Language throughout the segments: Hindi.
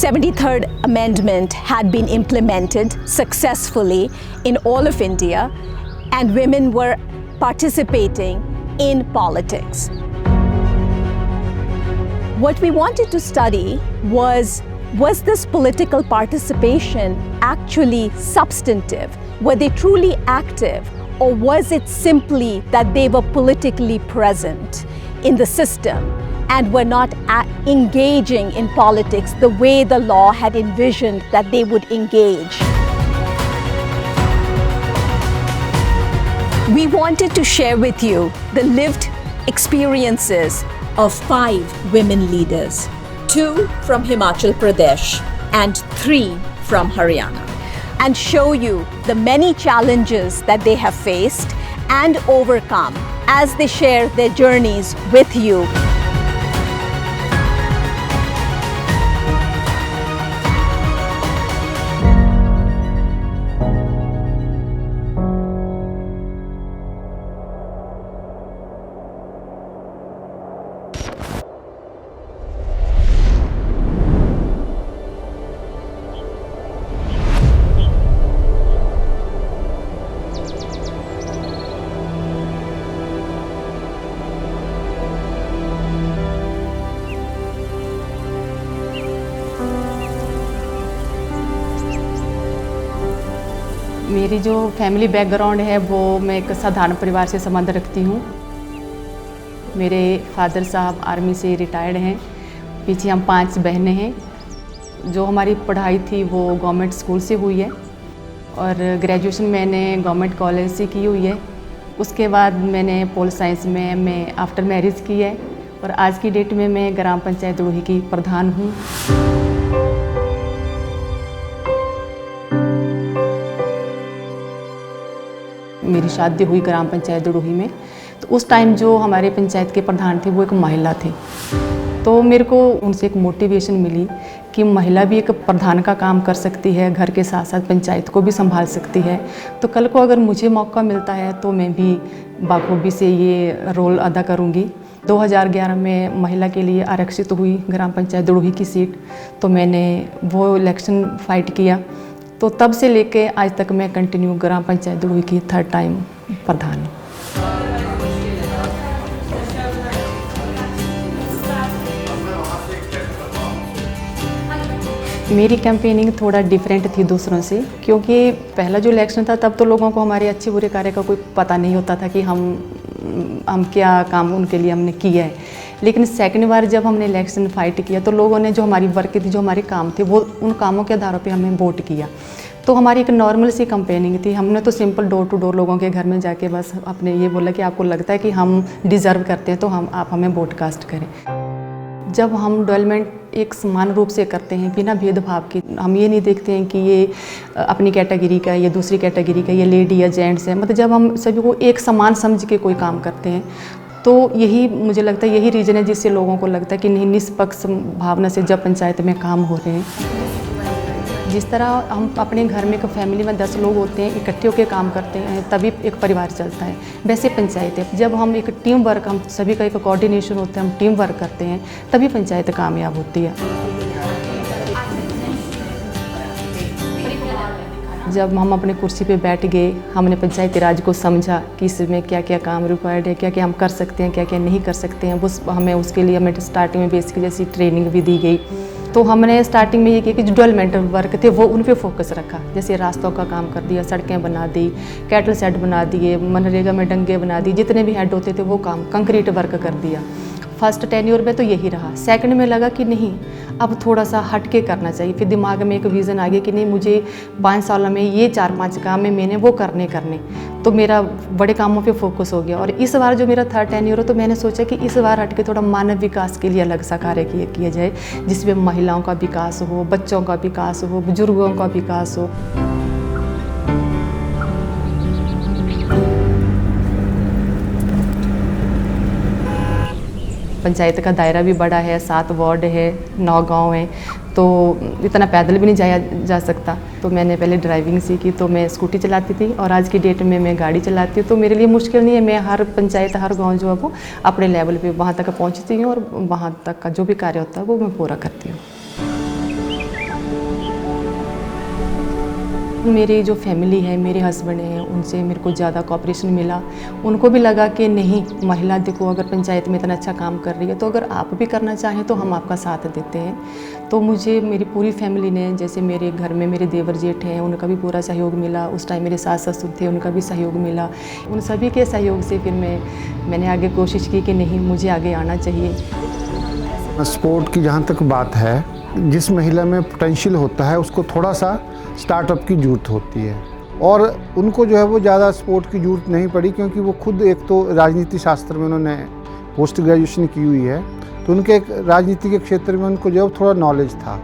73rd Amendment had been implemented successfully in all of India, and women were participating in politics. What we wanted to study was this political participation actually substantive? Were they truly active, or was it simply that they were politically present in the system and were not engaging in politics the way the law had envisioned that they would engage? We wanted to share with you the lived experiences of 5 women leaders, 2 from Himachal Pradesh and 3 from Haryana, and show you the many challenges that they have faced and overcome as they share their journeys with you. मेरी जो फैमिली बैकग्राउंड है वो मैं एक साधारण परिवार से संबंध रखती हूँ। मेरे फादर साहब आर्मी से रिटायर्ड हैं। पीछे हम 5 बहनें हैं। जो हमारी पढ़ाई थी वो गवर्नमेंट स्कूल से हुई है और ग्रेजुएशन मैंने गवर्नमेंट कॉलेज से की हुई है। उसके बाद मैंने पोल साइंस में एमए आफ्टर मैरिज की है और आज की डेट में मैं ग्राम पंचायत दुड़ोही की प्रधान हूँ। मेरी शादी हुई ग्राम पंचायत दुड़ोही में, तो उस टाइम जो हमारे पंचायत के प्रधान थे वो एक महिला थे। तो मेरे को उनसे एक मोटिवेशन मिली कि महिला भी एक प्रधान का काम कर सकती है, घर के साथ साथ पंचायत को भी संभाल सकती है। तो कल को अगर मुझे मौका मिलता है तो मैं भी बाखूबी से ये रोल अदा करूँगी। 2011 में महिला के लिए आरक्षित हुई ग्राम पंचायत दुड़ोही की सीट, तो मैंने वो इलेक्शन फाइट किया। तो तब से लेके आज तक मैं कंटिन्यू ग्राम पंचायत दुड़ोही की 3rd टाइम प्रधान हूँ। मेरी कैंपेनिंग थोड़ा डिफरेंट थी दूसरों से, क्योंकि पहला जो इलेक्शन था तब तो लोगों को हमारे अच्छे बुरे कार्य का कोई पता नहीं होता था कि हम क्या काम उनके लिए हमने किया है। लेकिन सेकंड बार जब हमने इलेक्शन फाइट किया तो लोगों ने जो हमारी वर्क थी, जो हमारे काम थे, वो उन कामों के आधारों पे हमें वोट किया। तो हमारी एक नॉर्मल सी कैंपेनिंग थी। हमने तो सिंपल डोर टू डोर लोगों के घर में जाके बस अपने ये बोला कि आपको लगता है कि हम डिज़र्व करते हैं तो आप हमें वोट कास्ट करें। जब हम डेवलपमेंट एक समान रूप से करते हैं बिना भेदभाव के, हम ये नहीं देखते हैं कि ये अपनी कैटेगरी का है, ये दूसरी कैटेगरी का, ये लेडी या जेंट्स है, मतलब जब हम सभी को एक समान समझ के कोई काम करते हैं तो यही मुझे लगता है यही रीज़न है जिससे लोगों को लगता है कि नहीं, निष्पक्ष भावना से जब पंचायत में काम हो रहे हैं। जिस तरह हम अपने घर में एक फैमिली में 10 लोग होते हैं, इकट्ठे होकर काम करते हैं तभी एक परिवार चलता है, वैसे पंचायत है। जब हम एक टीम वर्क, हम सभी का एक कोऑर्डिनेशन होता है, हम टीम वर्क करते हैं तभी पंचायत कामयाब होती है। जब हम अपने कुर्सी पे बैठ गए, हमने पंचायती राज को समझा कि इसमें क्या क्या काम रिक्वायर्ड है, क्या क्या हम कर सकते हैं, क्या क्या नहीं कर सकते हैं। हमें उसके लिए हमें स्टार्टिंग में बेसिक जैसी ट्रेनिंग भी दी गई। तो हमने स्टार्टिंग में ये किया कि जो डेवलपमेंट वर्क थे वो उन पे फोकस रखा। जैसे रास्तों का काम कर दिया, सड़कें बना दी, कैटल शेड बना दिए, मनरेगा में डंगे बना दिए, जितने भी हेड होते थे वो काम कंक्रीट वर्क कर दिया। फर्स्ट टेन्योर में तो यही रहा। सेकंड में लगा कि नहीं, अब थोड़ा सा हट के करना चाहिए। फिर दिमाग में एक विज़न आ गया कि नहीं, मुझे 5 सालों में ये 4-5 काम है मैंने वो करने तो मेरा बड़े कामों पे फोकस हो गया। और इस बार जो मेरा 3rd टेन्योर हो तो मैंने सोचा कि इस बार हट के थोड़ा मानव विकास के लिए अलग सा कार्य किया जाए, जिसमें महिलाओं का विकास हो, बच्चों का विकास हो, बुजुर्गों का विकास हो। पंचायत का दायरा भी बड़ा है, 7 वार्ड है, 9 गांव हैं, तो इतना पैदल भी नहीं जाया जा सकता। तो मैंने पहले ड्राइविंग सीखी, तो मैं स्कूटी चलाती थी और आज की डेट में मैं गाड़ी चलाती हूँ। तो मेरे लिए मुश्किल नहीं है, मैं हर पंचायत, हर गांव जो है वो अपने लेवल पे वहाँ तक पहुँचती हूँ और वहाँ तक का जो भी कार्य होता है वो मैं पूरा करती हूँ। मेरी जो फैमिली है, मेरे हस्बैंड हैं, उनसे मेरे को ज़्यादा कोऑपरेशन मिला। उनको भी लगा कि नहीं, महिला देखो अगर पंचायत में इतना अच्छा काम कर रही है तो अगर आप भी करना चाहें तो हम आपका साथ देते हैं। तो मुझे मेरी पूरी फैमिली ने, जैसे मेरे घर में मेरे देवर जेठ हैं, उनका भी पूरा सहयोग मिला। उस टाइम मेरे सास ससुर थे, उनका भी सहयोग मिला। उन सभी के सहयोग से फिर मैंने आगे कोशिश की कि नहीं, मुझे आगे आना चाहिए। स्पोर्ट की जहाँ तक बात है, जिस महिला में पोटेंशियल होता है उसको थोड़ा सा स्टार्टअप की ज़रूरत होती है, और उनको जो है वो ज़्यादा स्पोर्ट की ज़रूरत नहीं पड़ी, क्योंकि वो खुद एक तो राजनीति शास्त्र में उन्होंने पोस्ट ग्रेजुएशन की हुई है, तो उनके एक राजनीति के क्षेत्र में उनको जो है थोड़ा नॉलेज था।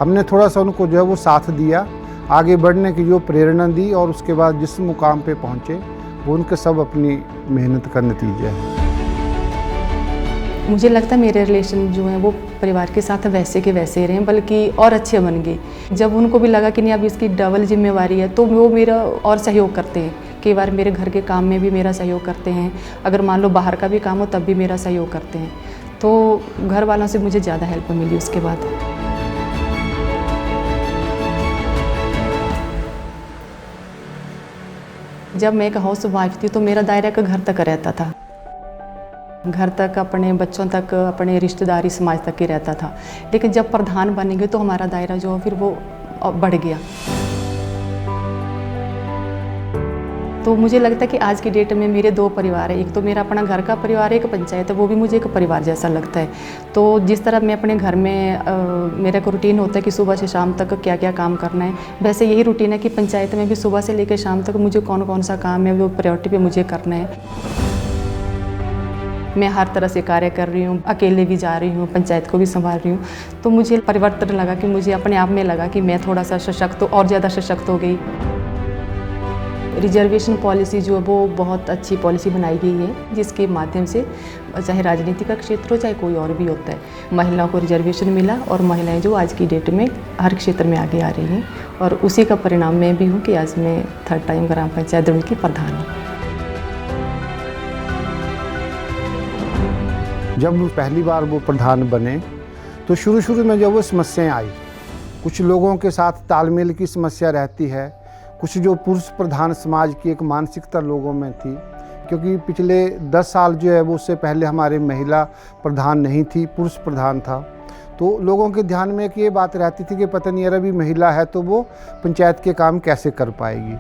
हमने थोड़ा सा उनको जो है वो साथ दिया, आगे बढ़ने की जो प्रेरणा दी, और उसके बाद जिस मुकाम पे पहुँचे वो उनके सब अपनी मेहनत का नतीजा है। मुझे लगता है मेरे रिलेशन जो हैं वो परिवार के साथ वैसे के वैसे रहे, बल्कि और अच्छे बन गए। जब उनको भी लगा कि नहीं अब इसकी डबल जिम्मेवारी है, तो वो मेरा और सहयोग करते हैं। कई बार मेरे घर के काम में भी मेरा सहयोग करते हैं। अगर मान लो बाहर का भी काम हो तब भी मेरा सहयोग करते हैं। तो घर वालों से मुझे ज़्यादा हेल्प मिली उसके बाद। जब मैं एक हाउस वाइफ थी तो मेरा दायरा का घर तक रहता था, घर तक, अपने बच्चों तक, अपने रिश्तेदारी समाज तक ही रहता था। लेकिन जब प्रधान बनेंगे तो हमारा दायरा जो फिर वो बढ़ गया। तो मुझे लगता है कि आज की डेट में मेरे दो परिवार है, एक तो मेरा अपना घर का परिवार है, एक पंचायत है, वो भी मुझे एक परिवार जैसा लगता है। तो जिस तरह मैं अपने घर में मेरा एक रूटीन होता है कि सुबह से शाम तक क्या क्या काम करना है, वैसे यही रूटीन है कि पंचायत में भी सुबह से लेकर शाम तक मुझे कौन कौन सा काम है वो प्रायोरिटी पे मुझे करना है। मैं हर तरह से कार्य कर रही हूँ, अकेले भी जा रही हूँ, पंचायत को भी संभाल रही हूँ। तो मुझे परिवर्तन लगा कि मुझे अपने आप में लगा कि मैं थोड़ा सा सशक्त, और ज़्यादा सशक्त हो गई। रिजर्वेशन पॉलिसी जो है वो बहुत अच्छी पॉलिसी बनाई गई है, जिसके माध्यम से चाहे राजनीति का क्षेत्र हो चाहे कोई और भी होता है, महिलाओं को रिजर्वेशन मिला, और महिलाएं जो आज की डेट में हर क्षेत्र में आगे आ रही हैं। और उसी का परिणाम मैं भी हूँ कि आज मैं 3rd टाइम ग्राम पंचायत दड़ुल की प्रधान हूँ। जब पहली बार वो प्रधान बने तो शुरू में जब वो समस्याएं आई, कुछ लोगों के साथ तालमेल की समस्या रहती है, कुछ जो पुरुष प्रधान समाज की एक मानसिकता लोगों में थी, क्योंकि पिछले 10 साल जो है वो उससे पहले हमारे महिला प्रधान नहीं थी, पुरुष प्रधान था। तो लोगों के ध्यान में एक ये बात रहती थी कि पता नहीं यार अभी महिला है तो वो पंचायत के काम कैसे कर पाएगी।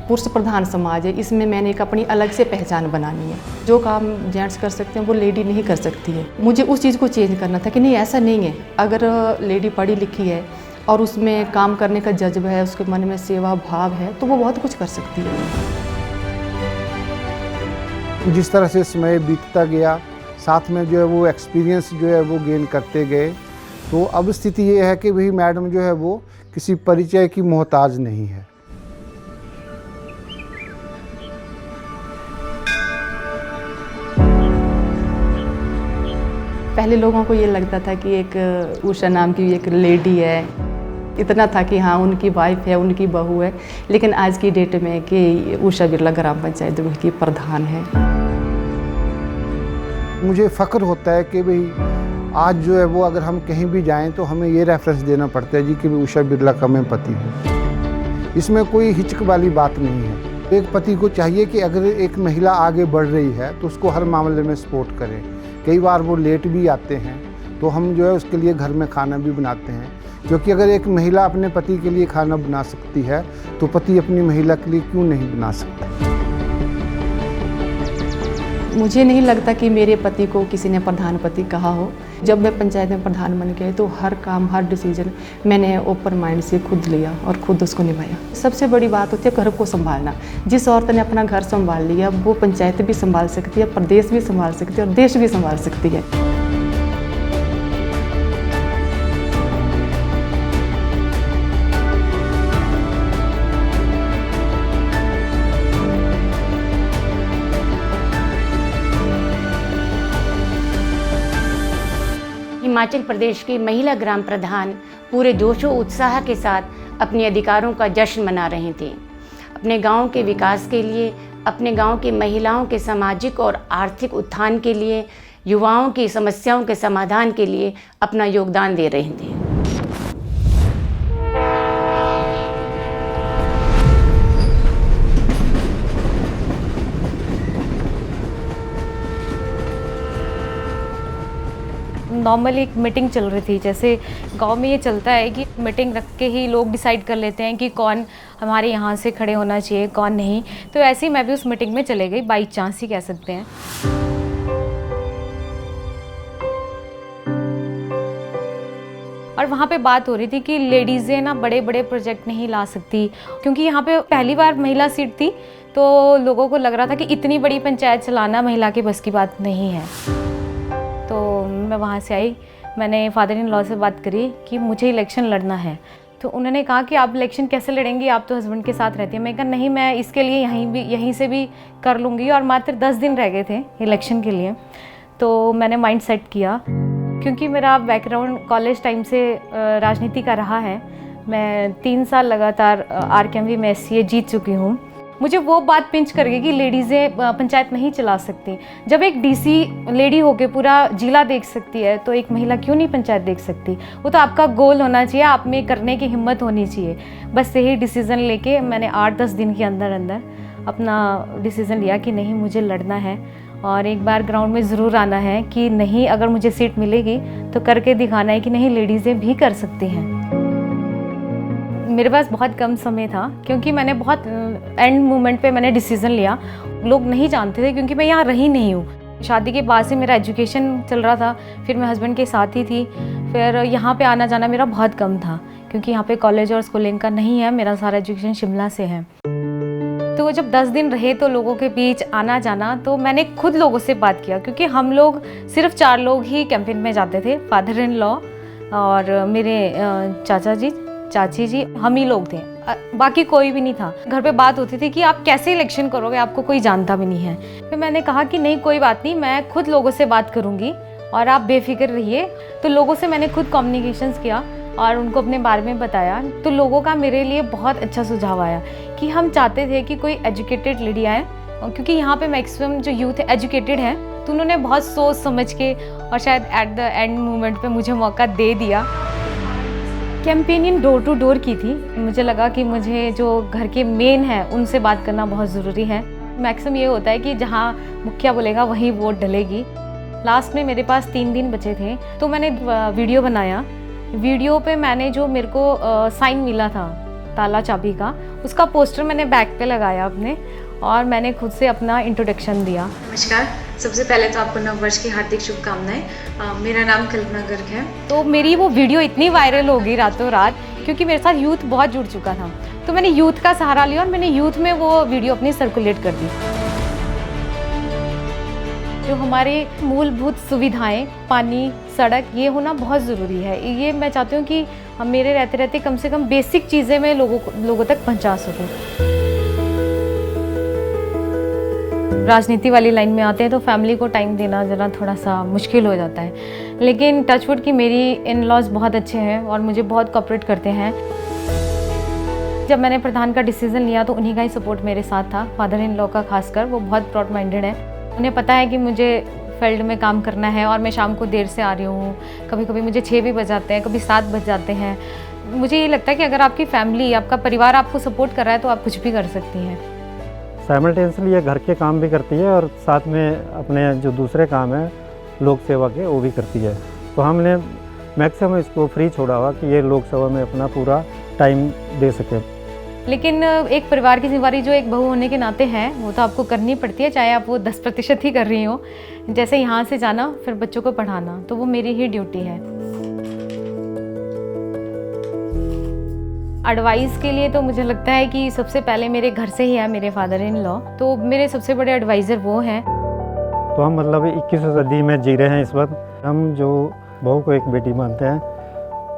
पुरुष प्रधान समाज है, इसमें मैंने एक अपनी अलग से पहचान बनानी है। जो काम जेंट्स कर सकते हैं वो लेडी नहीं कर सकती है। मुझे उस चीज़ को चेंज करना था कि नहीं, ऐसा नहीं है। अगर लेडी पढ़ी लिखी है और उसमें काम करने का जज्बा है, उसके मन में सेवा भाव है, तो वो बहुत कुछ कर सकती है। जिस तरह से समय बीतता गया, साथ में जो है वो एक्सपीरियंस जो है वो गेन करते गए, तो अब स्थिति ये है कि वही मैडम जो है वो किसी परिचय की मोहताज नहीं है। पहले लोगों को ये लगता था कि एक उषा नाम की एक लेडी है, इतना था कि हाँ उनकी वाइफ है, उनकी बहू है। लेकिन आज की डेट में कि उषा बिरला ग्राम पंचायत दड़ुल की प्रधान है। मुझे फ़ख्र होता है कि भाई आज जो है वो अगर हम कहीं भी जाएं तो हमें ये रेफरेंस देना पड़ता है जी कि उषा बिरला का मैं पति हूँ। इसमें कोई हिचक वाली बात नहीं है। एक पति को चाहिए कि अगर एक महिला आगे बढ़ रही है तो उसको हर मामले में सपोर्ट करें। कई बार वो लेट भी आते हैं तो हम जो है उसके लिए घर में खाना भी बनाते हैं, क्योंकि अगर एक महिला अपने पति के लिए खाना बना सकती है तो पति अपनी महिला के लिए क्यों नहीं बना सकता। मुझे नहीं लगता कि मेरे पति को किसी ने प्रधान पति कहा हो। जब मैं पंचायत में प्रधान बन गई तो हर काम, हर डिसीजन मैंने ओपन माइंड से खुद लिया और खुद उसको निभाया। सबसे बड़ी बात होती है घर को संभालना। जिस औरत ने अपना घर संभाल लिया वो पंचायत भी संभाल सकती है, प्रदेश भी संभाल सकती है और देश भी संभाल सकती है। हिमाचल प्रदेश की महिला ग्राम प्रधान पूरे जोशो उत्साह के साथ अपने अधिकारों का जश्न मना रहे थे। अपने गांव के विकास के लिए, अपने गांव की महिलाओं के सामाजिक और आर्थिक उत्थान के लिए, युवाओं की समस्याओं के समाधान के लिए अपना योगदान दे रहे थे। नॉर्मल एक मीटिंग चल रही थी। जैसे गांव में ये चलता है कि मीटिंग रख के ही लोग डिसाइड कर लेते हैं कि कौन हमारे यहाँ से खड़े होना चाहिए, कौन नहीं। तो ऐसे ही मैं भी उस मीटिंग में चले गई, बाई चांस ही कह सकते हैं। और वहाँ पे बात हो रही थी कि लेडीज़ें ना बड़े बड़े प्रोजेक्ट नहीं ला सकती, क्योंकि यहाँ पे पहली बार महिला सीट थी, तो लोगों को लग रहा था कि इतनी बड़ी पंचायत चलाना महिला के बस की बात नहीं है। तो मैं वहाँ से आई, मैंने फादर इन लॉ से बात करी कि मुझे इलेक्शन लड़ना है। तो उन्होंने कहा कि आप इलेक्शन कैसे लड़ेंगी, आप तो हस्बैंड के साथ रहती हैं। मैं कहा नहीं, मैं इसके लिए यहीं से भी कर लूँगी। और मात्र 10 दिन रह गए थे इलेक्शन के लिए। तो मैंने माइंड सेट किया, क्योंकि मेरा बैकग्राउंड कॉलेज टाइम से राजनीति का रहा है। मैं 3 साल लगातार RKMV में SCA जीत चुकी हूँ। मुझे वो बात पिंच कर गई कि लेडीज़ें पंचायत नहीं चला सकती। जब एक DC लेडी होके पूरा जिला देख सकती है, तो एक महिला क्यों नहीं पंचायत देख सकती। वो तो आपका गोल होना चाहिए, आप में करने की हिम्मत होनी चाहिए। बस यही डिसीज़न लेके मैंने 8-10 दिन के अंदर अंदर अपना डिसीज़न लिया कि नहीं, मुझे लड़ना है और एक बार ग्राउंड में ज़रूर आना है कि नहीं, अगर मुझे सीट मिलेगी तो करके दिखाना है कि नहीं, लेडीज़ें भी कर सकती हैं। मेरे पास बहुत कम समय था, क्योंकि मैंने बहुत एंड मोमेंट पे मैंने डिसीज़न लिया। लोग नहीं जानते थे, क्योंकि मैं यहाँ रही नहीं हूँ। शादी के बाद से मेरा एजुकेशन चल रहा था, फिर मैं हस्बैंड के साथ ही थी। फिर यहाँ पे आना जाना मेरा बहुत कम था, क्योंकि यहाँ पे कॉलेज और स्कूलिंग का नहीं है, मेरा सारा एजुकेशन शिमला से है। तो जब 10 दिन रहे तो लोगों के बीच आना जाना, तो मैंने खुद लोगों से बात किया, क्योंकि हम लोग सिर्फ 4 लोग ही कैंपेन में जाते थे, फादर इन लॉ और मेरे चाचा जी, चाची जी, हम ही लोग थे, बाकी कोई भी नहीं था। घर पे बात होती थी कि आप कैसे इलेक्शन करोगे, आपको कोई जानता भी नहीं है। फिर मैंने कहा कि नहीं, कोई बात नहीं, मैं खुद लोगों से बात करूँगी और आप बेफिक्र रहिए। तो लोगों से मैंने खुद कम्युनिकेशंस किया और उनको अपने बारे में बताया। तो लोगों का मेरे लिए बहुत अच्छा सुझाव आया कि हम चाहते थे कि कोई एजुकेटेड लेडी आए, क्योंकि यहाँ पे मैक्सिमम जो यूथ एजुकेटेड है। तो उन्होंने बहुत सोच समझ के और शायद एट द एंड मोमेंट पे मुझे मौका दे दिया। कैंपेनिंग डोर टू डोर की थी। मुझे लगा कि मुझे जो घर के मेन है उनसे बात करना बहुत ज़रूरी है। मैक्सिमम ये होता है कि जहाँ मुखिया बोलेगा वहीं वोट डलेगी। लास्ट में मेरे पास 3 दिन बचे थे, तो मैंने वीडियो बनाया। वीडियो पे मैंने जो मेरे को साइन मिला था ताला चाबी का, उसका पोस्टर मैंने बैक पे लगाया अपने, और मैंने खुद से अपना इंट्रोडक्शन दिया। नमस्कार, सबसे पहले तो आपको नव वर्ष की हार्दिक शुभकामनाएं। मेरा नाम कल्पना गर्ग है। तो मेरी वो वीडियो इतनी वायरल हो गई रातों रात, क्योंकि मेरे साथ यूथ बहुत जुड़ चुका था। तो मैंने यूथ का सहारा लिया और मैंने यूथ में वो वीडियो अपनी सर्कुलेट कर दी। जो हमारे मूलभूत सुविधाएं, पानी, सड़क, ये होना बहुत ज़रूरी है। ये मैं चाहती हूँ कि हम मेरे रहते रहते कम से कम बेसिक चीज़ें मैं लोगों तक पहुँचा सकूँ। राजनीति वाली लाइन में आते हैं तो फैमिली को टाइम देना ज़रा थोड़ा सा मुश्किल हो जाता है, लेकिन टचवुड की मेरी इन लॉज बहुत अच्छे हैं और मुझे बहुत कोऑपरेट करते हैं। जब मैंने प्रधान का डिसीज़न लिया तो उन्हीं का ही सपोर्ट मेरे साथ था, फादर इन लॉ का खासकर। वो बहुत ब्रॉड माइंडेड है। उन्हें पता है कि मुझे फील्ड में काम करना है और मैं शाम को देर से आ रही हूँ। कभी कभी मुझे 6 भी बज जाते हैं, कभी 7 बज जाते हैं। मुझे ये लगता है कि अगर आपकी फैमिली, आपका परिवार आपको सपोर्ट कर रहा है तो आप कुछ भी कर सकती हैं। साइमल्टेनियसली ये घर के काम भी करती है और साथ में अपने जो दूसरे काम हैं लोक सेवा के, वो भी करती है। तो हमने मैक्सिमम इसको फ्री छोड़ा हुआ कि ये लोक सेवा में अपना पूरा टाइम दे सके। लेकिन एक परिवार की जिम्मेदारी जो एक बहू होने के नाते है, वो तो आपको करनी पड़ती है, चाहे आप वो 10% ही कर रही हो। जैसे यहाँ से जाना, फिर बच्चों को पढ़ाना, तो वो मेरी ही ड्यूटी है। एडवाइस के लिए तो मुझे लगता है कि सबसे पहले मेरे घर से ही है मेरे फादर इन लॉ, तो मेरे सबसे बड़े एडवाइज़र वो हैं। तो हम मतलब 21वीं सदी में जी रहे हैं इस वक्त। हम जो बहू को एक बेटी मानते हैं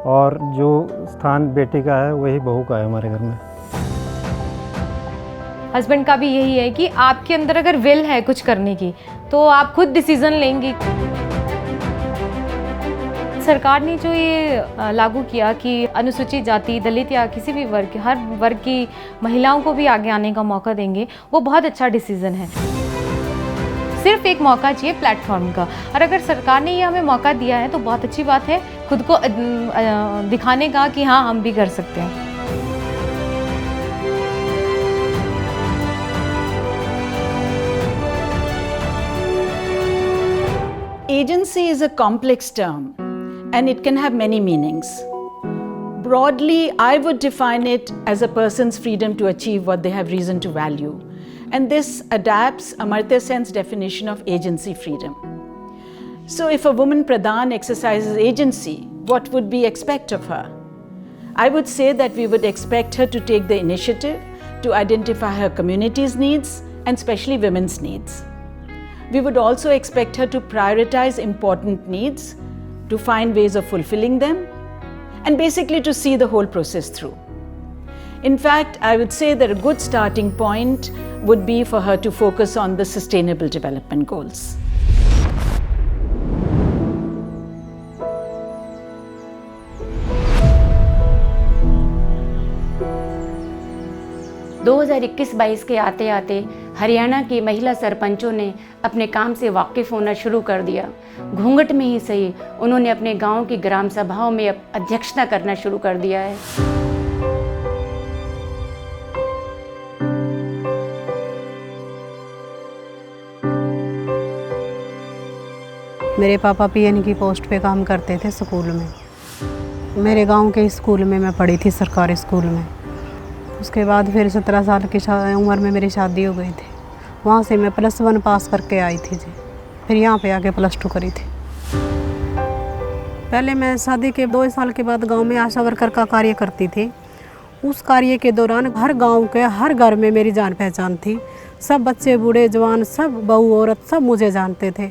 और जो स्थान बेटी का है वही बहू का है हमारे घर में। हस्बैंड का भी यही है कि आपके अंदर अगर विल है कुछ करने की तो आप खुद डिसीजन लेंगी। सरकार ने जो ये लागू किया कि अनुसूचित जाति, दलित या किसी भी वर्ग, हर वर्ग की महिलाओं को भी आगे आने का मौका देंगे, वो बहुत अच्छा डिसीजन है। सिर्फ एक मौका चाहिए प्लेटफॉर्म का, और अगर सरकार ने ये हमें मौका दिया है तो बहुत अच्छी बात है खुद को दिखाने का कि हाँ, हम भी कर सकते हैं। agency is a complex term and it can have many meanings. Broadly, I would define it as a person's freedom to achieve what they have reason to value. And this adapts Amartya Sen's definition of agency freedom. So if a woman Pradhan exercises agency, what would we expect of her? I would say that we would expect her to take the initiative to identify her community's needs and especially women's needs. We would also expect her to prioritize important needs, to find ways of fulfilling them, and basically to see the whole process through. In fact, I would say that a good starting point would be for her to focus on the Sustainable Development Goals. दो 2021-22 के आते आते हरियाणा की महिला सरपंचों ने अपने काम से वाकिफ़ होना शुरू कर दिया। घूंघट में ही सही, उन्होंने अपने गांव की ग्राम सभाओं में अध्यक्षता करना शुरू कर दिया है। मेरे पापा पीएन की पोस्ट पे काम करते थे स्कूल में। मेरे गांव के स्कूल में मैं पढ़ी थी, सरकारी स्कूल में। उसके बाद फिर 17 साल की उम्र में मेरी शादी हो गई थी। वहाँ से मैं +1 पास करके आई थी जी। फिर यहाँ पे आके +2 करी थी। पहले मैं शादी के 2 साल के बाद गांव में आशा वर्कर का कार्य करती थी। उस कार्य के दौरान हर गांव के हर घर में मेरी जान पहचान थी। सब बच्चे बूढ़े जवान, सब बहू औरत सब मुझे जानते थे।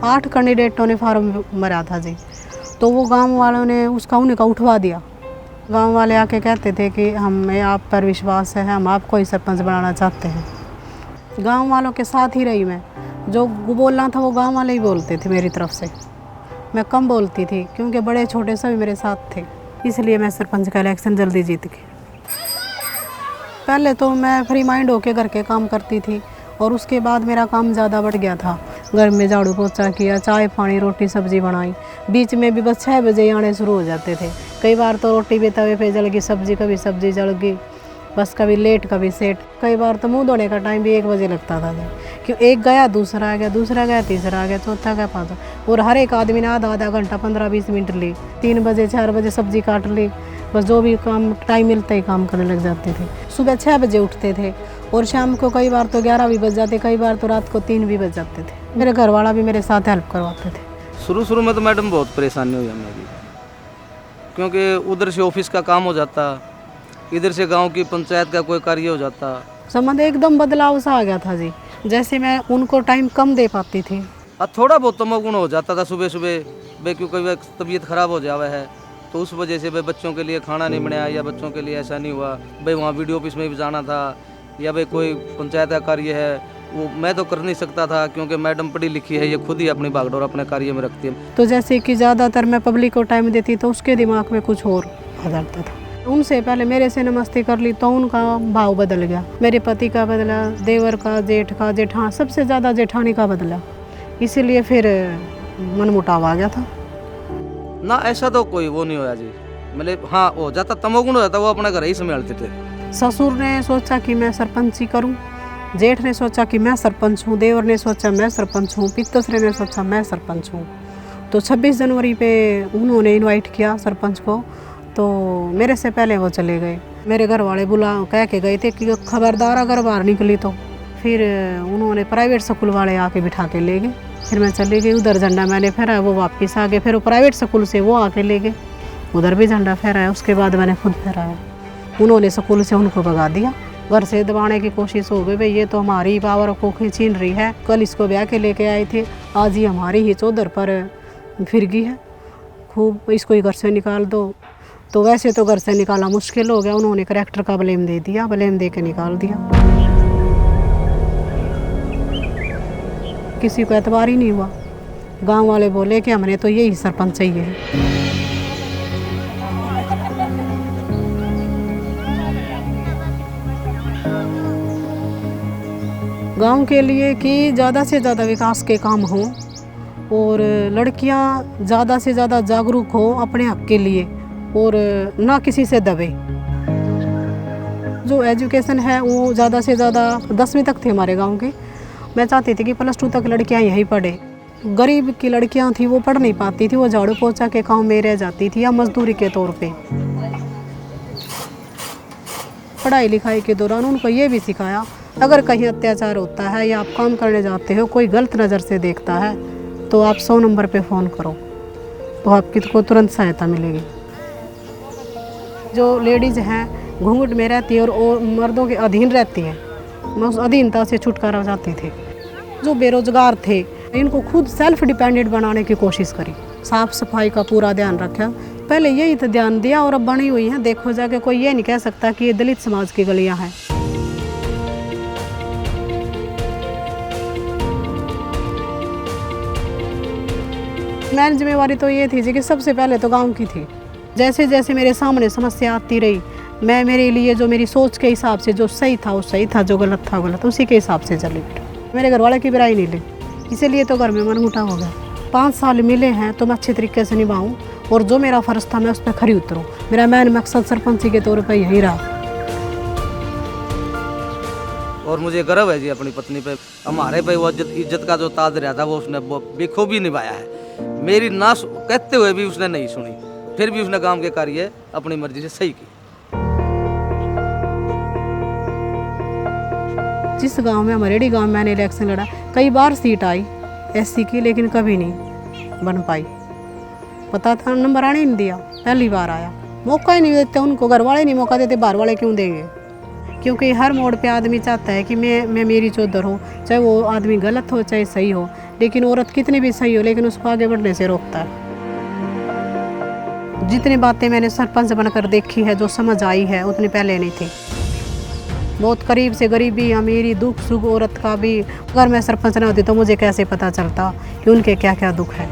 8 कैंडिडेटों ने फार्म भरा था जी। तो वो गांव वालों ने उनका उठवा दिया। गांव वाले आके कहते थे कि हमें आप पर विश्वास है, हम आपको ही सरपंच बनाना चाहते हैं। गांव वालों के साथ ही रही मैं। जो बोलना था वो गांव वाले ही बोलते थे मेरी तरफ से। मैं कम बोलती थी क्योंकि बड़े छोटे सभी मेरे साथ थे, इसलिए मैं सरपंच का इलेक्शन जल्दी जीत गई। पहले तो मैं फ्री माइंड होके घर के काम करती थी और उसके बाद मेरा काम ज़्यादा बढ़ गया था। घर में झाड़ू पोछा किया, चाय पानी रोटी सब्ज़ी बनाई। बीच में भी बस 6 बजे आने शुरू हो जाते थे। कई बार तो रोटी भी तवे पे जल गई, कभी सब्ज़ी जल गई, बस कभी लेट कभी सेट। कई बार तो मुंह धोने का टाइम भी 1 बजे लगता था क्यों एक गया दूसरा आ गया, दूसरा गया तीसरा आ गया, चौथा गया पाँचवा। और हर एक आदमी ने आधा घंटा 15-20 मिनट ली। 3 बजे 4 बजे सब्ज़ी काट ली। बस जो भी काम टाइम मिलता ही काम करने लग जाते थे। सुबह 6 बजे उठते थे और शाम को कई बार तो 11 भी बज जाते, कई बार तो रात को 3 भी बज जाते थे। मेरे घर वाला भी मेरे साथ हेल्प करवाते थे। शुरू में तो मैडम बहुत परेशानी हुई हमें भी, क्योंकि उधर से ऑफिस का काम हो जाता, इधर से गांव की पंचायत का कोई कार्य हो जाता। संबंध एकदम बदलाव सा आ गया था जी। जैसे मैं उनको टाइम कम दे पाती थी। थोड़ा बहुत तमोगुण हो जाता था सुबह भाई, क्योंकि तबीयत खराब हो जावा है तो उस वजह से भाई बच्चों के लिए खाना नहीं बनाया, या बच्चों के लिए ऐसा नहीं हुआ भाई, वहाँ वीडियो ऑफिस में भी जाना था, या भाई कोई पंचायत का कार्य है वो मैं तो कर नहीं सकता था क्योंकि मैडम पढ़ी लिखी है, ये खुद ही अपनी भागदौड़ अपने कार्य में रखती है। तो जैसे कि ज़्यादातर मैं पब्लिक को टाइम देती तो उसके दिमाग में कुछ और आ जाता था। उनसे पहले मेरे से नमस्ते कर ली तो उनका भाव बदल गया। मेरे पति का बदला, देवर का, जेठ का, जेठान, सबसे ज़्यादा जेठानी का बदला। इसीलिए फिर मनमुटाव आ गया था ना। ऐसा तो कोई वो नहीं होया जी, मतलब हाँ हो जाता, तमोगुण हो जाता, वो अपना घर ही संभालते थे। ससुर ने सोचा कि मैं सरपंची करूं, जेठ ने सोचा कि मैं सरपंच हूं, देवर ने सोचा मैं सरपंच हूं, पितसरे ने सोचा मैं सरपंच हूं। तो 26 जनवरी पे उन्होंने इनवाइट किया सरपंच को, तो मेरे से पहले वो चले गए। मेरे घर वाले कह के गए थे कि खबरदार अगर बाहर निकली तो। फिर उन्होंने प्राइवेट स्कूल वाले आके बिठा के ले गए। फिर मैं चली गई उधर, झंडा मैंने फहराया, वो वापस आ गए। फिर वो प्राइवेट स्कूल से वो आके ले गए, उधर भी झंडा फहराया। उसके बाद मैंने खुद फहराया। उन्होंने स्कूल से उनको भगा दिया। घर से दबाने की कोशिश हो गई, भाई ये तो हमारी पावर को छीन रही है। कल इसको ब्याह के लेके आए थे, आज ये हमारी ही चौधर पर फिर गई है, खूब इसको ही घर से निकाल दो। तो वैसे तो घर से निकालना मुश्किल हो गया, उन्होंने करैक्टर का ब्लेम दे दिया, ब्लेम दे के निकाल दिया। किसी को एतबार ही नहीं हुआ। गांव वाले बोले कि हमने तो यही सरपंच चाहिए है। गांव के लिए कि ज़्यादा से ज़्यादा विकास के काम हों और लड़कियां ज़्यादा से ज़्यादा जागरूक हों अपने हक के लिए और ना किसी से दबे। जो एजुकेशन है वो ज़्यादा से ज़्यादा 10वीं तक थे हमारे गांव के। मैं चाहती थी कि +2 तक लड़कियां यहीं पढ़े। गरीब की लड़कियां थी वो पढ़ नहीं पाती थी, वो झाड़ू पोछा के काम में रह जाती थी या मजदूरी के तौर पे। पढ़ाई लिखाई के दौरान उनको ये भी सिखाया अगर कहीं अत्याचार होता है या आप काम करने जाते हो कोई गलत नज़र से देखता है तो आप 100 नंबर पे फ़ोन करो तो आपको तुरंत सहायता मिलेगी। जो लेडीज़ हैं घूंघट में रहती है और मर्दों के अधीन रहती हैं, मैं उस अधीनता से छुटकारा चाहती थी। जो बेरोजगार थे इनको खुद सेल्फ डिपेंडेंट बनाने की कोशिश करी, साफ सफाई का पूरा ध्यान रखा। पहले यही तो ध्यान दिया और अब बनी हुई है। देखो जाके कोई ये नहीं कह सकता कि ये दलित समाज की गलियां हैं। मेरी जिम्मेवारी तो ये थी जी कि सबसे पहले तो गांव की थी। जैसे जैसे मेरे सामने समस्या आती रही मैं मेरे लिए जो मेरी सोच के हिसाब से जो सही था वो सही था, जो गलत था गलत, उसी के हिसाब से चली। मेरे घर वाले की बुराई नहीं ली, इसीलिए तो घर में मनमुटाव हो गया। 5 साल मिले हैं तो मैं अच्छे तरीके से निभाऊं और जो मेरा फ़र्ज़ था मैं उस पर खरी उतरूं। मेरा मेन मकसद सरपंची के तौर पर यही रहा। और मुझे गर्व है जी अपनी पत्नी पे, हमारे पे वो इज्जत का जो ताज रहा था वो उसने बेखूबी निभाया है। मेरी ना कहते हुए भी उसने नहीं सुनी, फिर भी उसने काम के कार्य अपनी मर्जी से सही की। जिस गांव में हमारेडी गांव में मैंने इलेक्शन लड़ा, कई बार सीट आई एससी की, लेकिन कभी नहीं बन पाई। पता था नंबर आने नहीं दिया, पहली बार आया। मौका ही नहीं देते उनको, घर वाले नहीं मौका देते, बाहर वाले क्यों देंगे? क्योंकि हर मोड़ पे आदमी चाहता है कि मैं मेरी चौधर हो, चाहे वो आदमी गलत हो चाहे सही हो, लेकिन औरत कितनी भी सही हो लेकिन उसको आगे बढ़ने से रोकता है। जितनी बातें मैंने सरपंच बनकर देखी है, जो समझ आई है, उतनी पहले नहीं थी। बहुत करीब से गरीबी अमीरी दुख सुख औरत का भी, अगर मैं सरपंच ना होती तो मुझे कैसे पता चलता कि उनके क्या क्या दुख है।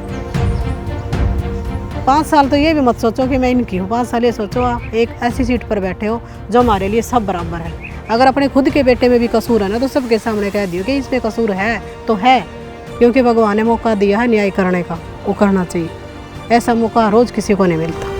5 साल तो ये भी मत सोचो कि मैं इनकी हूँ, 5 साल ये सोचो आप एक ऐसी सीट पर बैठे हो जो हमारे लिए सब बराबर है। अगर अपने खुद के बेटे में भी कसूर है ना तो सबके सामने कह दियो कि इसमें कसूर है तो है, क्योंकि भगवान ने मौका दिया है न्याय करने का, वो करना चाहिए। ऐसा मौका रोज़ किसी को नहीं मिलता।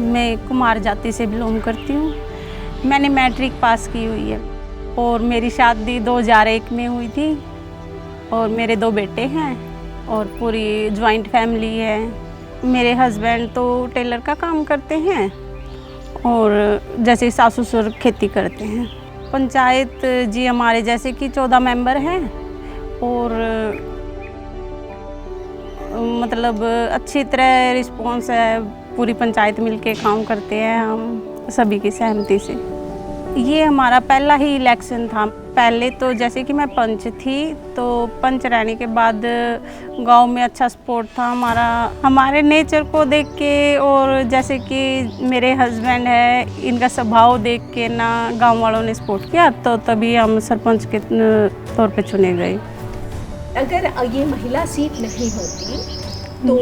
मैं कुमार जाति से बिलोंग करती हूँ। मैंने मैट्रिक पास की हुई है और मेरी शादी 2001 में हुई थी और मेरे 2 बेटे हैं और पूरी जॉइंट फैमिली है। मेरे हस्बैंड तो टेलर का काम करते हैं और जैसे सासु ससुर खेती करते हैं। पंचायत जी हमारे जैसे कि 14 मेंबर हैं और मतलब अच्छी तरह रिस्पॉन्स है। पूरी पंचायत मिलके काम करते हैं हम सभी की सहमति से। ये हमारा पहला ही इलेक्शन था। पहले तो जैसे कि मैं पंच थी तो पंच रहने के बाद गांव में अच्छा सपोर्ट था हमारा। हमारे नेचर को देख के और जैसे कि मेरे हस्बैंड है इनका स्वभाव देख के ना गांव वालों ने सपोर्ट किया तो तभी हम सरपंच के तौर पे चुने गए। अगर ये महिला सीट नहीं होती तो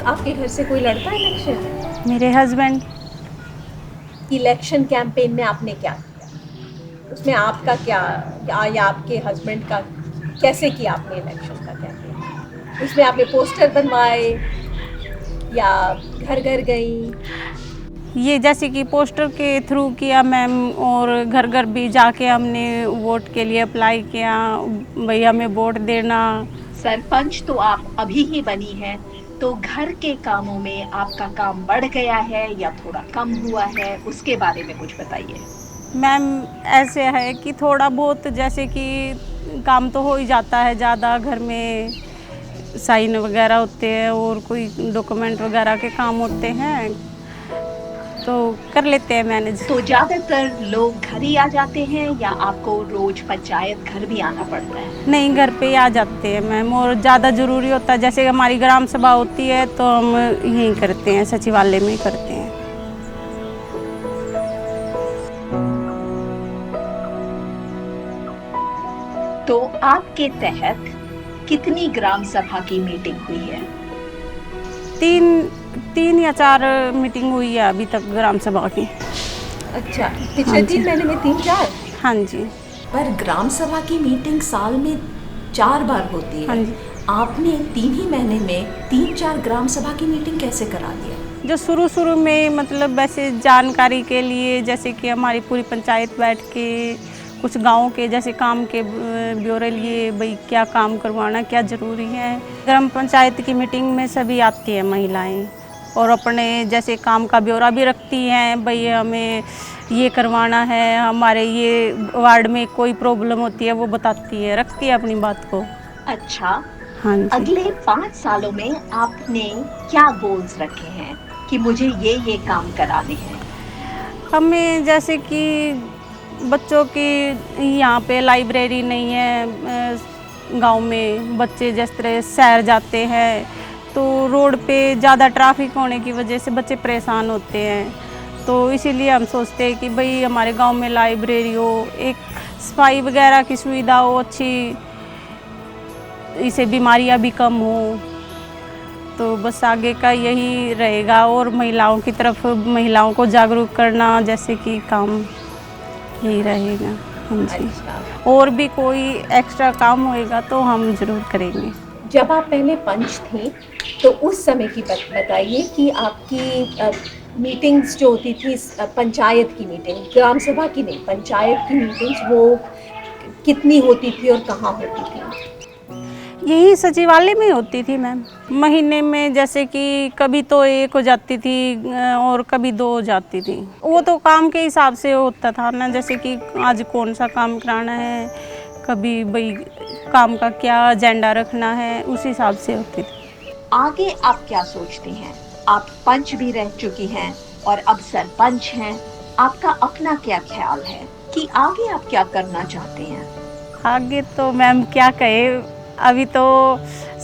आपके घर से कोई लड़ता इलेक्शन? मेरे हस्बैंड। इलेक्शन कैंपेन में आपने क्या किया? उसमें आपका क्या या आपके हस्बैंड का कैसे किया आपने इलेक्शन का कैंपेन? उसमें आपने पोस्टर बनवाए या घर घर गई? ये जैसे कि पोस्टर के थ्रू किया मैम और घर घर भी जाके हमने वोट के लिए अप्लाई किया, भाई हमें वोट देना। सरपंच तो आप अभी ही बनी हैं, तो घर के कामों में आपका काम बढ़ गया है या थोड़ा कम हुआ है, उसके बारे में कुछ बताइए। मैम ऐसे है कि थोड़ा बहुत जैसे कि काम तो हो ही जाता है, ज़्यादा घर में साइन वगैरह होते हैं और कोई डॉक्यूमेंट वगैरह के काम होते हैं तो कर लेते हैं मैनेज। तो ज़्यादातर लोग घर ही आ जाते हैं या आपको रोज पंचायत घर भी आना पड़ता है? नहीं, घर पे ही आ जाते हैं मैम, और ज़्यादा ज़रूरी होता है जैसे हमारी ग्राम सभा होती है तो हम यहीं करते हैं, सचिवालय में ही करते हैं। तो आपके तहत कितनी ग्राम सभा की मीटिंग हुई है? तीन या 4 मीटिंग हुई है अभी तक ग्राम सभा की। अच्छा, पिछले 3 महीने में 3-4? हाँ जी। पर ग्राम सभा की मीटिंग साल में 4 बार होती है। हाँ जी। आपने 3 ही महीने में 3-4 ग्राम सभा की मीटिंग कैसे करा दिया? जो शुरू में मतलब वैसे जानकारी के लिए, जैसे कि हमारी पूरी पंचायत बैठ के कुछ गाँव के जैसे काम के ब्यौरे लिए, भाई क्या काम करवाना, क्या ज़रूरी है। ग्राम पंचायत की मीटिंग में सभी आती हैं महिलाएं और अपने जैसे काम का ब्यौरा भी रखती हैं, भाई हमें ये करवाना है, हमारे ये वार्ड में कोई प्रॉब्लम होती है वो बताती है, रखती है अपनी बात को। अच्छा, हाँ जी। अगले 5 सालों में आपने क्या गोल्स रखे हैं कि मुझे ये काम कराने हैं? हमें जैसे कि बच्चों की यहाँ पे लाइब्रेरी नहीं है, गांव में बच्चे जिस तरह शहर जाते हैं तो रोड पे ज़्यादा ट्रैफिक होने की वजह से बच्चे परेशान होते हैं, तो इसीलिए हम सोचते हैं कि भाई हमारे गांव में लाइब्रेरी हो, एक सफाई वगैरह की सुविधा हो अच्छी, इससे बीमारियां भी कम हो। तो बस आगे का यही रहेगा और महिलाओं की तरफ महिलाओं को जागरूक करना जैसे कि काम यही रहेगा। हाँ जी। और भी कोई एक्स्ट्रा काम होएगा तो हम ज़रूर करेंगे। जब आप पहले पंच थे तो उस समय की बताइए कि आपकी मीटिंग्स जो होती थी, पंचायत की मीटिंग, ग्राम सभा की नहीं, पंचायत की मीटिंग्स, वो कितनी होती थी और कहाँ होती थी? यही सचिवालय में होती थी मैम। महीने में जैसे कि कभी तो 1 हो जाती थी और कभी 2 हो जाती थी। वो तो काम के हिसाब से होता था ना, जैसे कि आज कौन सा काम कराना है, कभी भाई काम का क्या एजेंडा रखना है, उस हिसाब से होती थी। आगे आप क्या सोचती हैं? आप पंच भी रह चुकी हैं और अब सरपंच हैं। आपका अपना क्या ख्याल है कि आगे आप क्या करना चाहते हैं? आगे तो मैम क्या कहे, अभी तो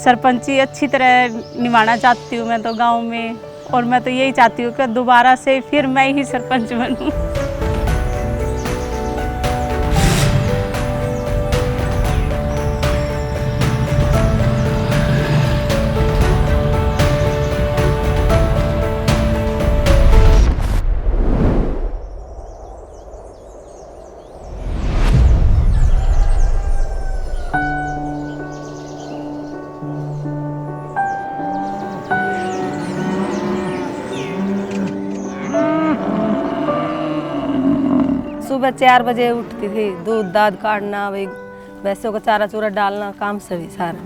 सरपंची अच्छी तरह निभाना चाहती हूँ मैं तो गांव में, और मैं तो यही चाहती हूँ कि दोबारा से फिर मैं ही सरपंच बनूँ। सुबह 4 बजे उठती थी, दूध दाद काटना, वही भैंसों को चारा चूरा डालना, काम सभी सारा।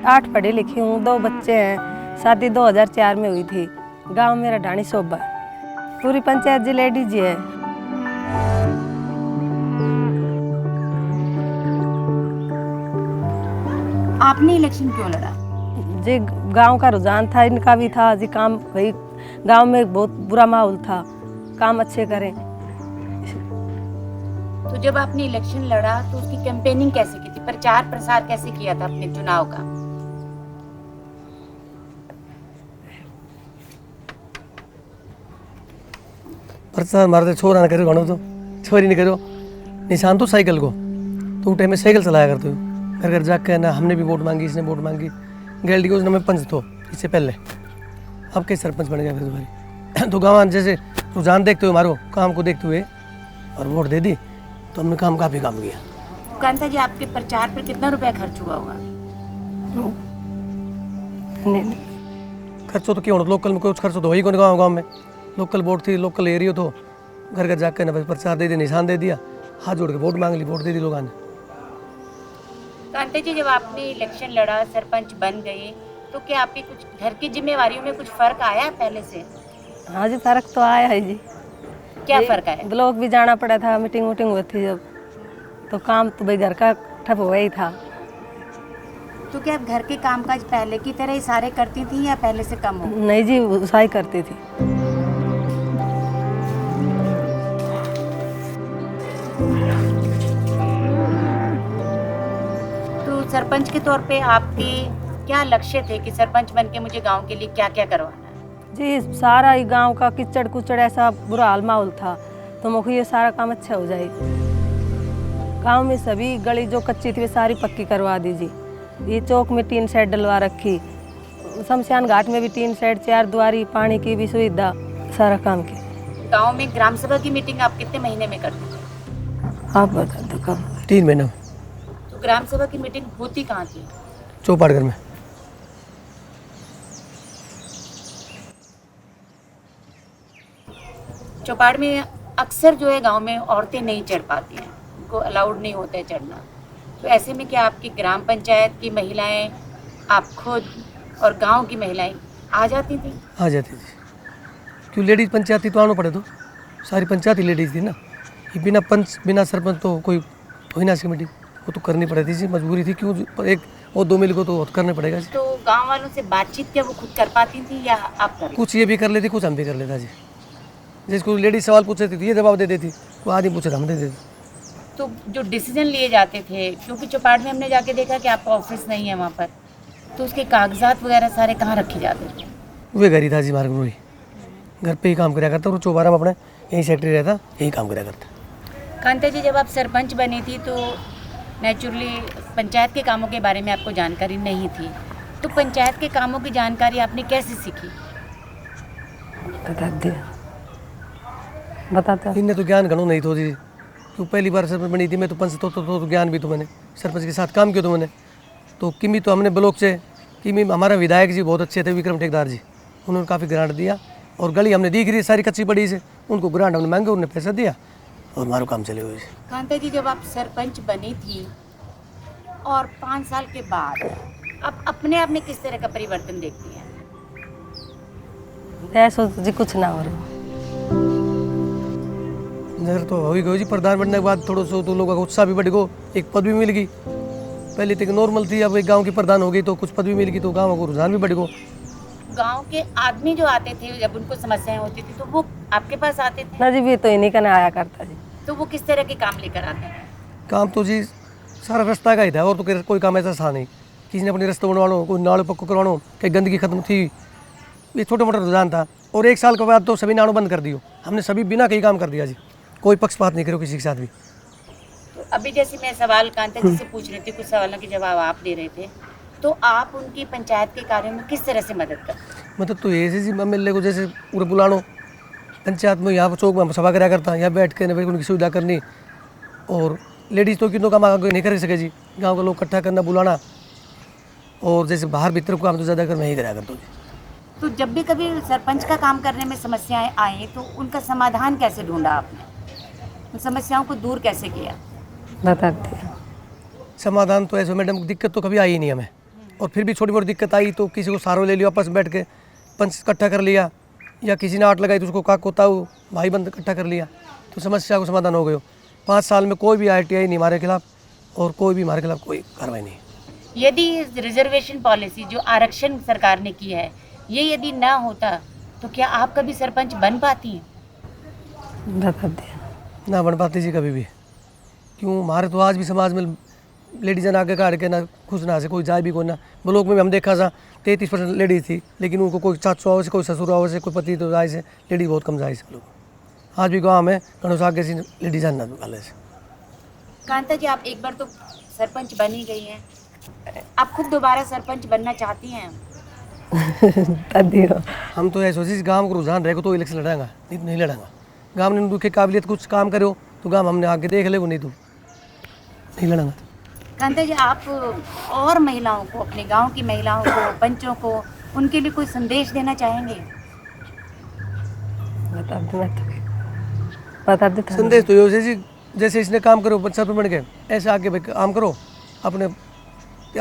8 पढ़ी लिखी हूँ, 2 बच्चे हैं, शादी 2004 में हुई थी। गांव मेरा ढाणी शोभा, पूरी पंचायत जी लेडीज ही है। आपने इलेक्शन क्यों लड़ा? जी गांव का रुझान था, इनका भी था जी, काम भाई गांव में बहुत बुरा माहौल था, काम अच्छे करें। तो जब आपने इलेक्शन लड़ा तो उसकी कैंपेनिंग कैसे की थी, प्रचार प्रसार कैसे किया था अपने चुनाव का? प्रचार मारते छोरा न करो घणो तो छोरी नहीं करो, निशान तो साइकिल को, तो टाइम में साइकिल चलाया करते हो, घर घर जाकर ना हमने भी वोट मांगी, इसने वोट मांगी, गैलडी को में पंच तो इससे पहले, अब कैसे सरपंच बन गया फिर तुम्हारी। तो गाँव जैसे रुझान देखते हुए, मारो काम को देखते हुए और वोट दे दी, तो हमने काफ़ी काम किया। कांता जी, आपके प्रचार पर कितना रुपया खर्च हुआ होगा? खर्च तो क्यों, लोकल में कुछ खर्च तो हो ही कौन, गाँव में लोकल वोट थी, लोकल एरिया तो घर घर जाकर ना प्रचार दे दिया, निशान दे दिया, हाथ जोड़ के वोट मांग ली, वोट दे दी लोगों ने। कांता जी, जब आपने इलेक्शन लड़ा, सरपंच बन गए, तो क्या आपकी कुछ घर की जिम्मेवारियों में कुछ फर्क आया पहले से? हाँ जी, फर्क तो आया है जी। क्या फर्क आया? ब्लॉक भी जाना पड़ा था, मीटिंग हुई थी जब, तो काम तो भाई घर का ठप हुआ ही था। तो क्या आप घर के कामकाज पहले की तरह ही सारे करती थी या पहले से कम हो? नहीं जी, उसाई करती थी। तो सरपंच के तौर पे आपके क्या लक्ष्य थे कि सरपंच बन के मुझे गाँव के लिए क्या क्या करवाना है? जी सारा ही गांव का किचड़ कुचड़ ऐसा बुरा हाल माहौल था, तो मुझे ये सारा काम अच्छा हो जाए। गांव में सभी गली जो कच्ची थी वे सारी पक्की करवा दीजिए। ये चौक में टीन शेड डलवा रखी, शमशान घाट में भी टीन शेड, 4 द्वारी, पानी की भी सुविधा, सारा काम किया। गांव में ग्राम सभा की मीटिंग आप कितने महीने में करते थे? आप बता दो कब? 3 महीना। तो ग्राम सभा की मीटिंग होती कहाँ थी? चौपाड़गढ़ में। चौपाड़ में अक्सर जो है गांव में औरतें नहीं चढ़ पाती हैं, उनको अलाउड नहीं होता है चढ़ना। तो ऐसे में क्या आपकी ग्राम पंचायत की महिलाएं, आप खुद और गांव की महिलाएं आ जाती थी? आ जाती थी, क्यों लेडीज़ पंचायत थी तो आना पड़े, तो सारी पंचायत ही लेडीज़ थी ना। ये बिना पंच बिना सरपंच तो कोई हो ही ना कमेटी, वो तो करनी पड़ती थी, मजबूरी थी। क्यों एक और 2 मिल को तो करना पड़ेगा जी। तो गाँव वालों से बातचीत क्या वो खुद कर पाती थी या आप कर? कुछ ये भी कर लेती, कुछ हम भी कर लेता जी। जिसको लेडीज सवाल पूछती थी ये जवाब दे देती, वो आदमी पूछे हम दे देते। तो जो डिसीजन लिए जाते थे, क्योंकि चौपाड़ में हमने जाके देखा कि आपका ऑफिस नहीं है वहाँ पर, तो उसके कागजात वगैरह सारे कहाँ रखे जाते थे? वे घर ही था जी, मार्ग वही घर पे ही काम कराया करता, और चौबारा में अपने यहीं सेक्रेटरी रहता, यही काम कराया करता। कांता जी, जब आप सरपंच बनी थी तो नेचुरली पंचायत के कामों के बारे में आपको जानकारी नहीं थी, तो पंचायत के कामों की जानकारी आपने कैसे सीखी? बताता इनने तो ज्ञान घणो नहीं थो जी, क्यों पहली बार सरपंच बनी थी मैं, तो पंच तो ज्ञान भी तो मैंने सरपंच के साथ काम किया तो मैंने तो किमी तो हमने ब्लॉक से किमी हमारा विधायक जी बहुत अच्छे थे, विक्रम टेकदार जी, उन्होंने काफ़ी ग्रांट दिया, और गली हमने दिख रही सारी कच्ची पड़ी से, उनको ग्रांट हमने मांगे, उन्होंने पैसा दिया और हमारा काम चले हुए। कांता जी, जब आप सरपंच बनी थी और 5 साल के बाद आप अपने आप में किस तरह का परिवर्तन देखती हैं? ऐसा जी कुछ ना हो रहा नजर तो हो ही गई जी, प्रधान बनने के बाद थोड़ा सा तो लोगों का उत्साह भी बढ़ गया, एक पद भी मिल गई। पहले तो नॉर्मल थी, अब एक गांव की प्रधान हो गई तो कुछ पद भी मिल गई, तो गांव को रुझान भी बढ़ गया। गांव के आदमी जो आते थे, जब उनको समस्याएं होती थी तो वो आपके पास आते थे? ना जी, भी तो इन्हीं का ना आया करता जी। तो वो किस तरह के काम लेकर आते हैं? काम तो जी सारा रास्ता का ही था, और तो कोई काम ऐसा था नहीं। किसी ने अपने रास्ते बनवानो, कोई नाले पक्को करवानो, कहीं गंदगी खत्म थी, ये छोटा मोटा रुझान था। और 1 साल के बाद तो सभी नाड़ों बंद कर दियो, हमने सभी बिना कहीं काम कर दिया जी, कोई पक्षपात नहीं करो किसी के साथ भी। तो अभी जैसे मैं सवाल कांता जी से पूछ रही थी, कुछ सवालों के जवाब आप दे रहे थे, तो आप उनकी पंचायत के कार्यों में किस तरह से मदद करते? मतलब तो ऐसे जी एमएलए को जैसे पूरे बुलानो पंचायत में, यहाँ पर चौक में सभा कराया करता, यहाँ बैठ के उनकी सुविधा करनी, और लेडीज़ तो कितनों काम आगे नहीं कर सके जी, गाँव के लोग इकट्ठा करना, बुलाना, और जैसे बाहर भीतर को काम तो ज़्यादा कर नहीं कराया करता जी। तो जब भी कभी सरपंच का काम करने में समस्याएं आई तो उनका समाधान कैसे ढूंढा आपने? उन समस्याओं को दूर कैसे किया? बताते हैं। समाधान तो ऐसे मैडम, दिक्कत तो कभी आई ही नहीं हमें, और फिर भी छोटी मोटी दिक्कत आई तो किसी को सारो ले लिया, आपस में बैठ के पंच इकट्ठा कर लिया, या किसी ने आट लगाई तो उसको काक कोताऊ भाई बंद इकट्ठा कर लिया, तो समस्या को समाधान हो गया। 5 साल में कोई भी ITI नहीं हमारे खिलाफ, और कोई भी हमारे खिलाफ कोई कार्रवाई नहीं। यदि रिजर्वेशन पॉलिसी जो आरक्षण सरकार ने की है, ये यदि ना होता तो क्या आप कभी सरपंच बन पाती? ना बन पाती जी कभी भी, क्यों हमारे तो आज भी समाज में लेडीज़ आगे काट के ना खुश ना से कोई जाए भी कोई ना। ब्लॉक में हम देखा था 33% लेडीज़ थी, लेकिन उनको कोई चाचू आवे से, कोई ससुर आवे से, कोई पति तो जाए से, लेडीज़ बहुत कम जाए से लोग। आज भी गाँव में गणों आगे से लेडीज़ आना वाले से। कांता जी, आप एक बार तो सरपंच बनी गई हैं, आप खुद दोबारा सरपंच बनना चाहती हैं? हम तो ऐसा सोची गाँव को रुझान रहेगा तो इलेक्शन लड़ाएंगा, नहीं तो नहीं लड़ाएंगा। गाँव ने दुखे काबिलियत कुछ काम करो तो गाँव हमने आगे देख ले, वो नहीं तो नहीं लड़ाएंगा। कांता जी, आप और महिलाओं को, अपने गांव की महिलाओं को, पंचों को, उनके लिए कोई संदेश देना चाहेंगे? बता दे संदेश तो ये जी, जैसे इसने काम करो सरपंच बन के, ऐसे आगे काम करो, अपने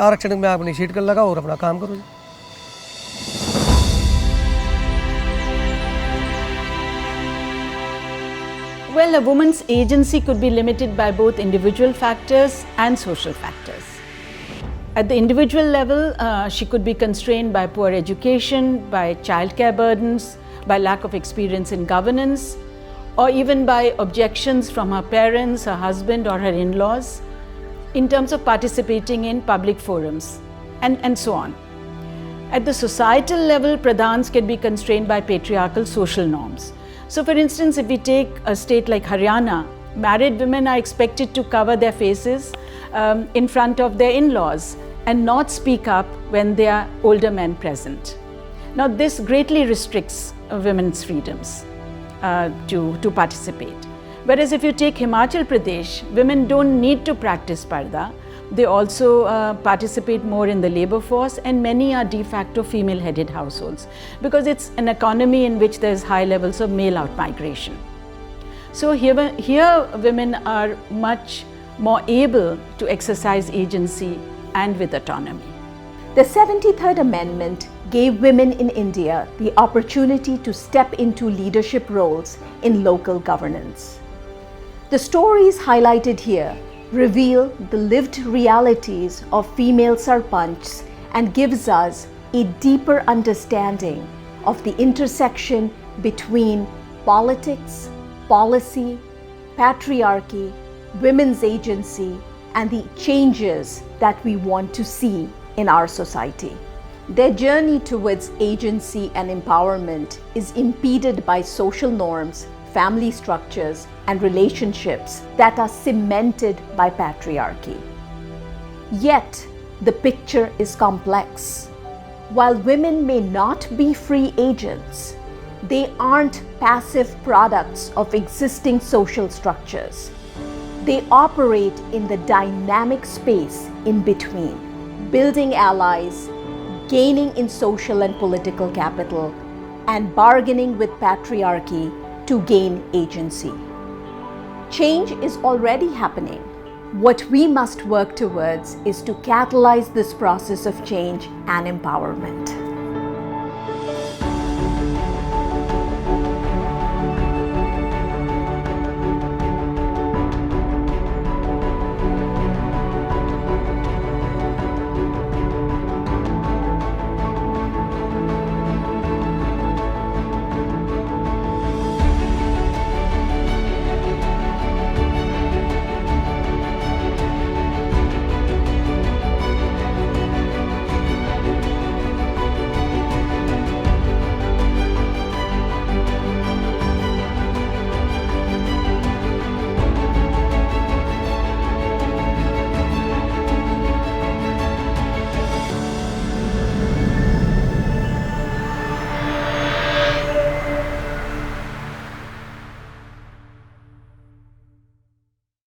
आरक्षण में अपनी सीट कर लगाओ और अपना काम करो। Well, a woman's agency could be limited by both individual factors and social factors. At the individual level, she could be constrained by poor education, by childcare burdens, by lack of experience in governance, or even by objections from her parents, her husband, or her in-laws in terms of participating in public forums, and so on. At the societal level, pradhans can be constrained by patriarchal social norms. So for instance, if we take a state like Haryana, Married women are expected to cover their faces in front of their in-laws and not speak up when there are older men present. Now, this greatly restricts women's freedoms to participate. Whereas if you take Himachal Pradesh, women don't need to practice parda. They also participate more in the labor force, and many are de facto female-headed households because it's an economy in which there's high levels of male-out migration. So here women are much more able to exercise agency and with autonomy. The 73rd Amendment gave women in India the opportunity to step into leadership roles in local governance. The stories highlighted here reveal the lived realities of female sarpanchs and gives us a deeper understanding of the intersection between politics, policy, patriarchy, women's agency, and the changes that we want to see in our society. Their journey towards agency and empowerment is impeded by social norms, family structures, and relationships that are cemented by patriarchy. Yet, the picture is complex. While women may not be free agents, they aren't passive products of existing social structures. They operate in the dynamic space in between, building allies, gaining in social and political capital, and bargaining with patriarchy to gain agency. Change is already happening. What we must work towards is to catalyze this process of change and empowerment.